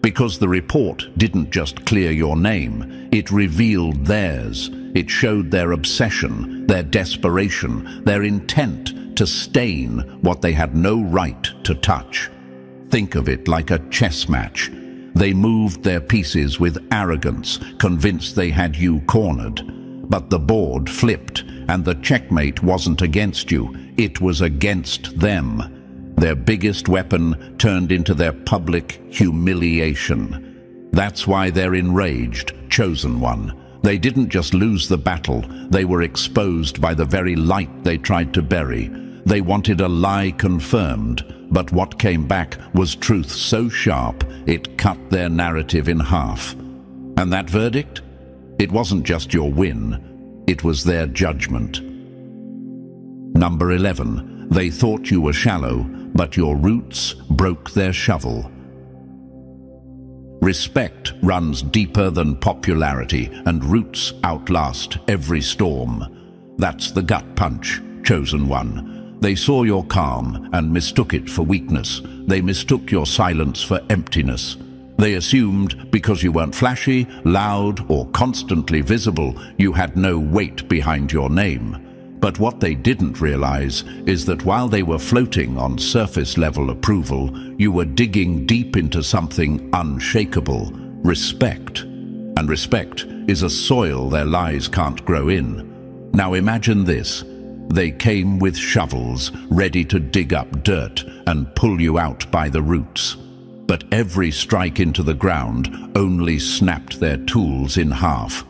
Because the report didn't just clear your name, it revealed theirs. It showed their obsession, their desperation, their intent to stain what they had no right to touch. Think of it like a chess match. They moved their pieces with arrogance, convinced they had you cornered. But the board flipped, and the checkmate wasn't against you, it was against them. Their biggest weapon turned into their public humiliation. That's why they're enraged, chosen one. They didn't just lose the battle, they were exposed by the very light they tried to bury. They wanted a lie confirmed, but what came back was truth so sharp it cut their narrative in half. And that verdict? It wasn't just your win, it was their judgment. Number 11. They thought you were shallow, but your roots broke their shovel. Respect runs deeper than popularity, and roots outlast every storm. That's the gut punch, chosen one. They saw your calm and mistook it for weakness. They mistook your silence for emptiness. They assumed because you weren't flashy, loud, or constantly visible, you had no weight behind your name. But what they didn't realize is that while they were floating on surface-level approval, you were digging deep into something unshakable, respect. And respect is a soil their lies can't grow in. Now imagine this. They came with shovels, ready to dig up dirt and pull you out by the roots. But every strike into the ground only snapped their tools in half.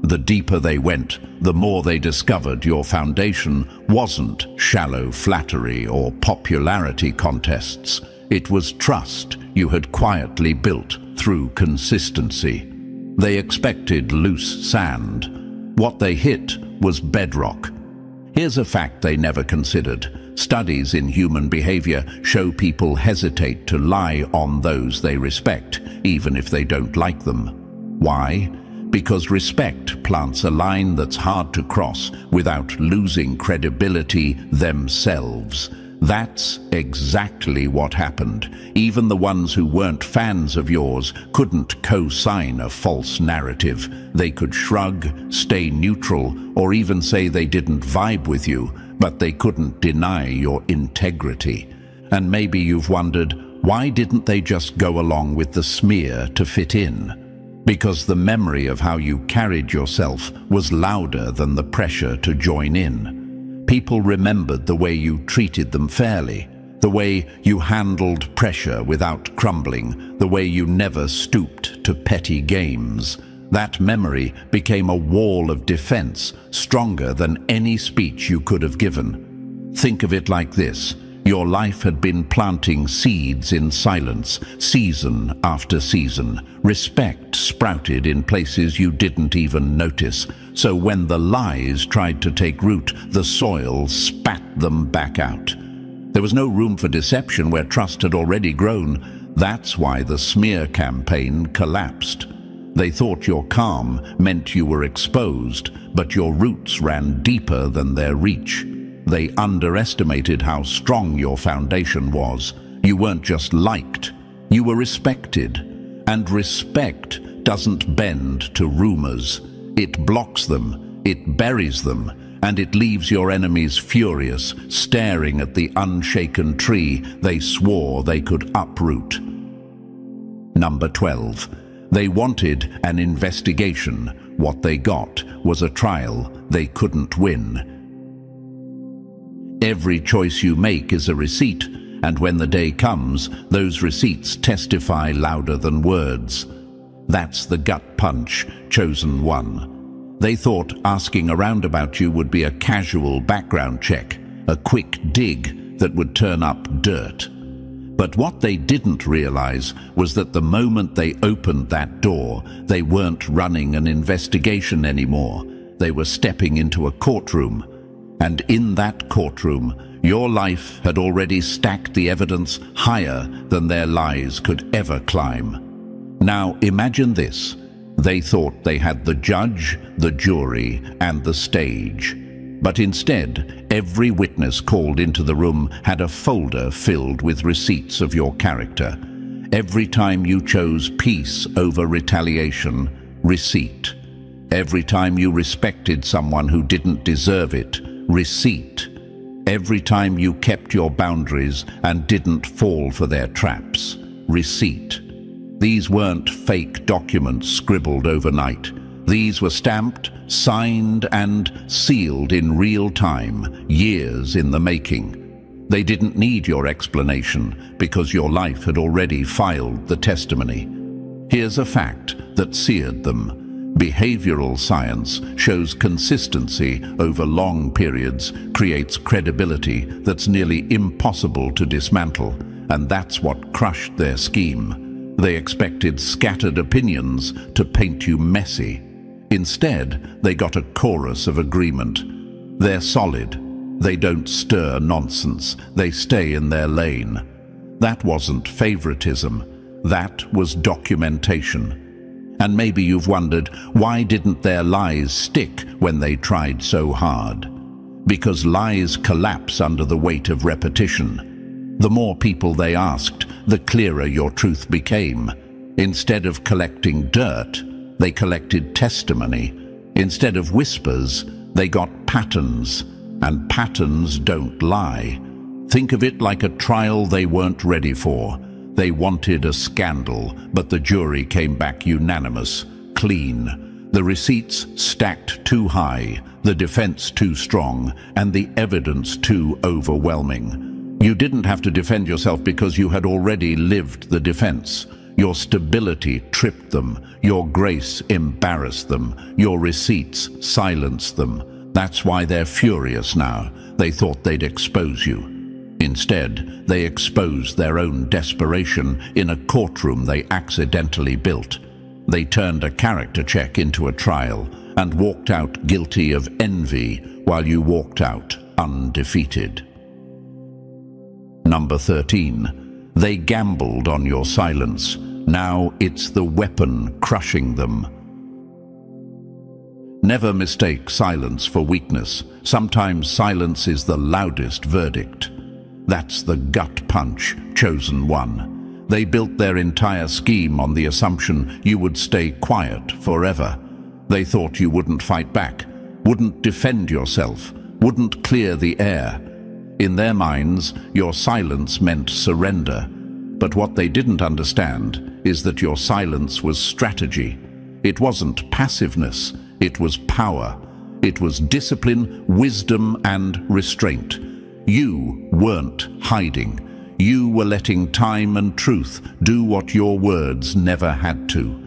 The deeper they went, the more they discovered your foundation wasn't shallow flattery or popularity contests. It was trust you had quietly built through consistency. They expected loose sand. What they hit was bedrock. Here's a fact they never considered. Studies in human behavior show people hesitate to lie on those they respect, even if they don't like them. Why? Because respect plants a line that's hard to cross without losing credibility themselves. That's exactly what happened. Even the ones who weren't fans of yours couldn't co-sign a false narrative. They could shrug, stay neutral, or even say they didn't vibe with you, but they couldn't deny your integrity. And maybe you've wondered, why didn't they just go along with the smear to fit in? Because the memory of how you carried yourself was louder than the pressure to join in. People remembered the way you treated them fairly, the way you handled pressure without crumbling, the way you never stooped to petty games. That memory became a wall of defense, stronger than any speech you could have given. Think of it like this. Your life had been planting seeds in silence, season after season. Respect sprouted in places you didn't even notice. So when the lies tried to take root, the soil spat them back out. There was no room for deception where trust had already grown. That's why the smear campaign collapsed. They thought your calm meant you were exposed, but your roots ran deeper than their reach. They underestimated how strong your foundation was. You weren't just liked, you were respected. And respect doesn't bend to rumors. It blocks them, it buries them, and it leaves your enemies furious, staring at the unshaken tree they swore they could uproot. Number 12. They wanted an investigation. What they got was a trial they couldn't win. Every choice you make is a receipt, and when the day comes, those receipts testify louder than words. That's the gut punch, chosen one. They thought asking around about you would be a casual background check, a quick dig that would turn up dirt. But what they didn't realize was that the moment they opened that door, they weren't running an investigation anymore. They were stepping into a courtroom. And in that courtroom, your life had already stacked the evidence higher than their lies could ever climb. Now imagine this. They thought they had the judge, the jury, and the stage. But instead, every witness called into the room had a folder filled with receipts of your character. Every time you chose peace over retaliation, receipt. Every time you respected someone who didn't deserve it, receipt. Every time you kept your boundaries and didn't fall for their traps, receipt. These weren't fake documents scribbled overnight. These were stamped, signed, and sealed in real time, years in the making. They didn't need your explanation because your life had already filed the testimony. Here's a fact that seared them. Behavioral science shows consistency over long periods creates credibility that's nearly impossible to dismantle, and that's what crushed their scheme. They expected scattered opinions to paint you messy. Instead, they got a chorus of agreement. They're solid. They don't stir nonsense. They stay in their lane. That wasn't favoritism. That was documentation. And maybe you've wondered, why didn't their lies stick when they tried so hard? Because lies collapse under the weight of repetition. The more people they asked, the clearer your truth became. Instead of collecting dirt, they collected testimony. Instead of whispers, they got patterns. And patterns don't lie. Think of it like a trial they weren't ready for. They wanted a scandal, but the jury came back unanimous, clean. The receipts stacked too high, the defense too strong, and the evidence too overwhelming. You didn't have to defend yourself because you had already lived the defense. Your stability tripped them, your grace embarrassed them, your receipts silenced them. That's why they're furious now. They thought they'd expose you. Instead, they exposed their own desperation in a courtroom they accidentally built. They turned a character check into a trial and walked out guilty of envy while you walked out undefeated. Number 13. They gambled on your silence. Now it's the weapon crushing them. Never mistake silence for weakness. Sometimes silence is the loudest verdict. That's the gut punch, chosen one. They built their entire scheme on the assumption you would stay quiet forever. They thought you wouldn't fight back, wouldn't defend yourself, wouldn't clear the air. In their minds, your silence meant surrender. But what they didn't understand is that your silence was strategy. It wasn't passiveness, it was power. It was discipline, wisdom, and restraint. You weren't hiding. You were letting time and truth do what your words never had to.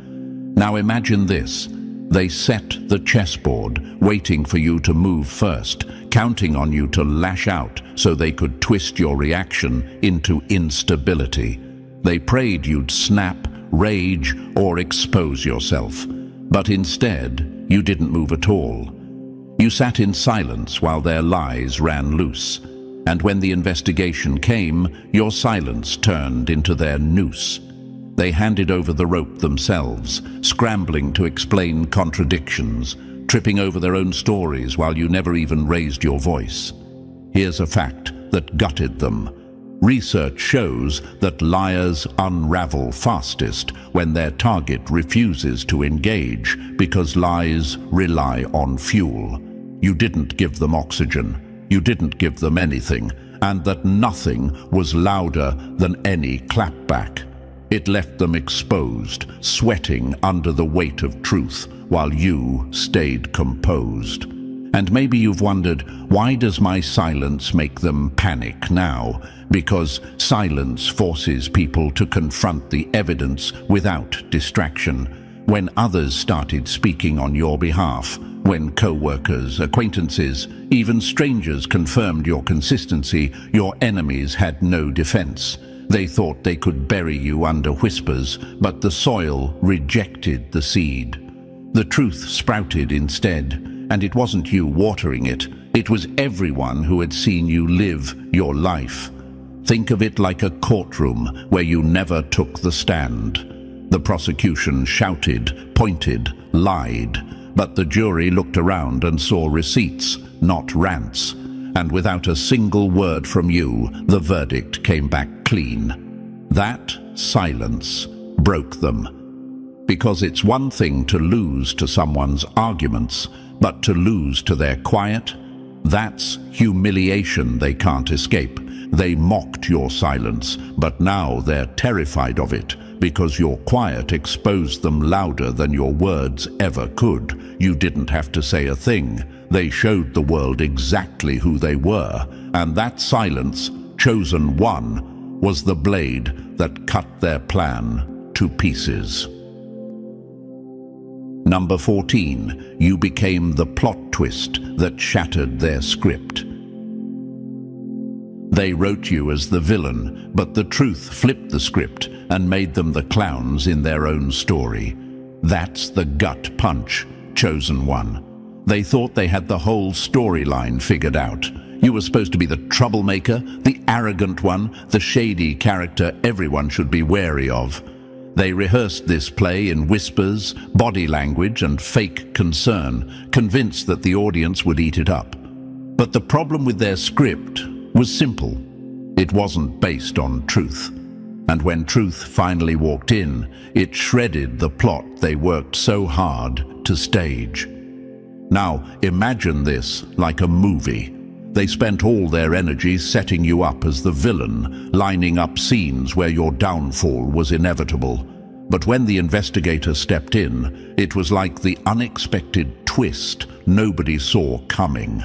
Now imagine this. They set the chessboard, waiting for you to move first, counting on you to lash out so they could twist your reaction into instability. They prayed you'd snap, rage, or expose yourself. But instead, you didn't move at all. You sat in silence while their lies ran loose. And when the investigation came, your silence turned into their noose. They handed over the rope themselves, scrambling to explain contradictions, tripping over their own stories while you never even raised your voice. Here's a fact that gutted them. Research shows that liars unravel fastest when their target refuses to engage because lies rely on fuel. You didn't give them oxygen. You didn't give them anything, and that nothing was louder than any clapback. It left them exposed, sweating under the weight of truth, while you stayed composed. And maybe you've wondered, why does my silence make them panic now? Because silence forces people to confront the evidence without distraction. When others started speaking on your behalf, when co-workers, acquaintances, even strangers confirmed your consistency, your enemies had no defense. They thought they could bury you under whispers, but the soil rejected the seed. The truth sprouted instead, and it wasn't you watering it. It was everyone who had seen you live your life. Think of it like a courtroom where you never took the stand. The prosecution shouted, pointed, lied. But the jury looked around and saw receipts, not rants. And without a single word from you, the verdict came back clean. That silence broke them. Because it's one thing to lose to someone's arguments, but to lose to their quiet, that's humiliation they can't escape. They mocked your silence, but now they're terrified of it. Because your quiet exposed them louder than your words ever could. You didn't have to say a thing. They showed the world exactly who they were, and that silence, chosen one, was the blade that cut their plan to pieces. Number 14, you became the plot twist that shattered their script. They wrote you as the villain, but the truth flipped the script and made them the clowns in their own story. That's the gut punch, chosen one. They thought they had the whole storyline figured out. You were supposed to be the troublemaker, the arrogant one, the shady character everyone should be wary of. They rehearsed this play in whispers, body language, and fake concern, convinced that the audience would eat it up. But the problem with their script was simple. It wasn't based on truth. And when truth finally walked in, it shredded the plot they worked so hard to stage. Now, imagine this like a movie. They spent all their energy setting you up as the villain, lining up scenes where your downfall was inevitable. But when the investigator stepped in, it was like the unexpected twist nobody saw coming.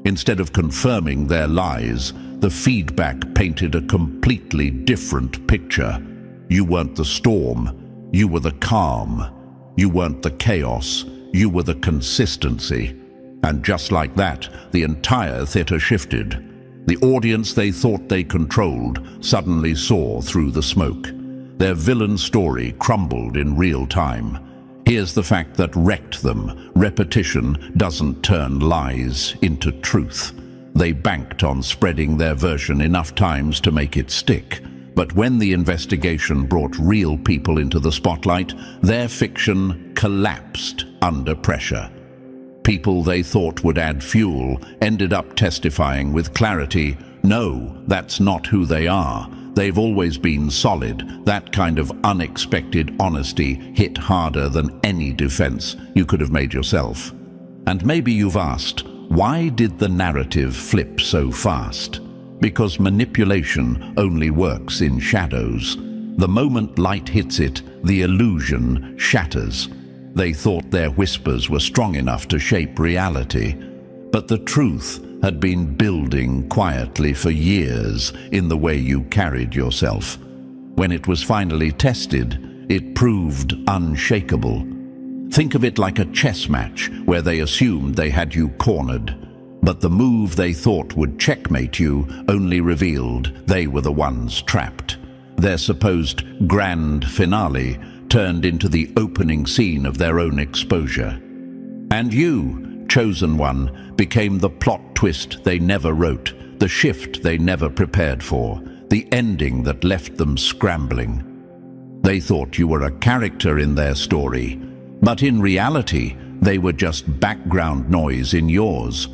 Instead of confirming their lies, the feedback painted a completely different picture. You weren't the storm, you were the calm. You weren't the chaos, you were the consistency. And just like that, the entire theater shifted. The audience they thought they controlled suddenly saw through the smoke. Their villain story crumbled in real time. Here's the fact that wrecked them. Repetition doesn't turn lies into truth. They banked on spreading their version enough times to make it stick. But when the investigation brought real people into the spotlight, their fiction collapsed under pressure. People they thought would add fuel ended up testifying with clarity, no, that's not who they are. They've always been solid. That kind of unexpected honesty hit harder than any defense you could have made yourself. And maybe you've asked, why did the narrative flip so fast? Because manipulation only works in shadows. The moment light hits it, the illusion shatters. They thought their whispers were strong enough to shape reality. But the truth had been building quietly for years in the way you carried yourself. When it was finally tested, it proved unshakable. Think of it like a chess match where they assumed they had you cornered. But the move they thought would checkmate you only revealed they were the ones trapped. Their supposed grand finale turned into the opening scene of their own exposure. And you, chosen one, became the plot twist they never wrote, the shift they never prepared for, the ending that left them scrambling. They thought you were a character in their story, but in reality, they were just background noise in yours.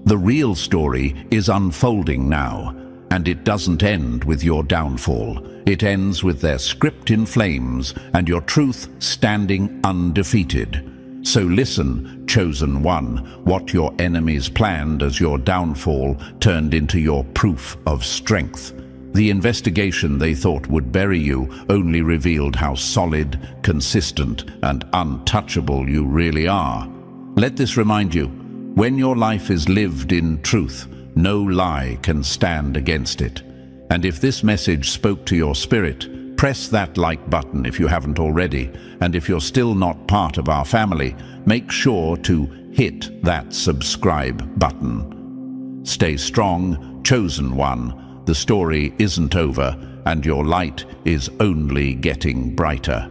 The real story is unfolding now, and it doesn't end with your downfall. It ends with their script in flames and your truth standing undefeated. So listen, chosen one, what your enemies planned as your downfall turned into your proof of strength. The investigation they thought would bury you only revealed how solid, consistent, and untouchable you really are. Let this remind you, when your life is lived in truth, no lie can stand against it. And if this message spoke to your spirit, press that like button if you haven't already. And if you're still not part of our family, make sure to hit that subscribe button. Stay strong, chosen one. The story isn't over, and your light is only getting brighter.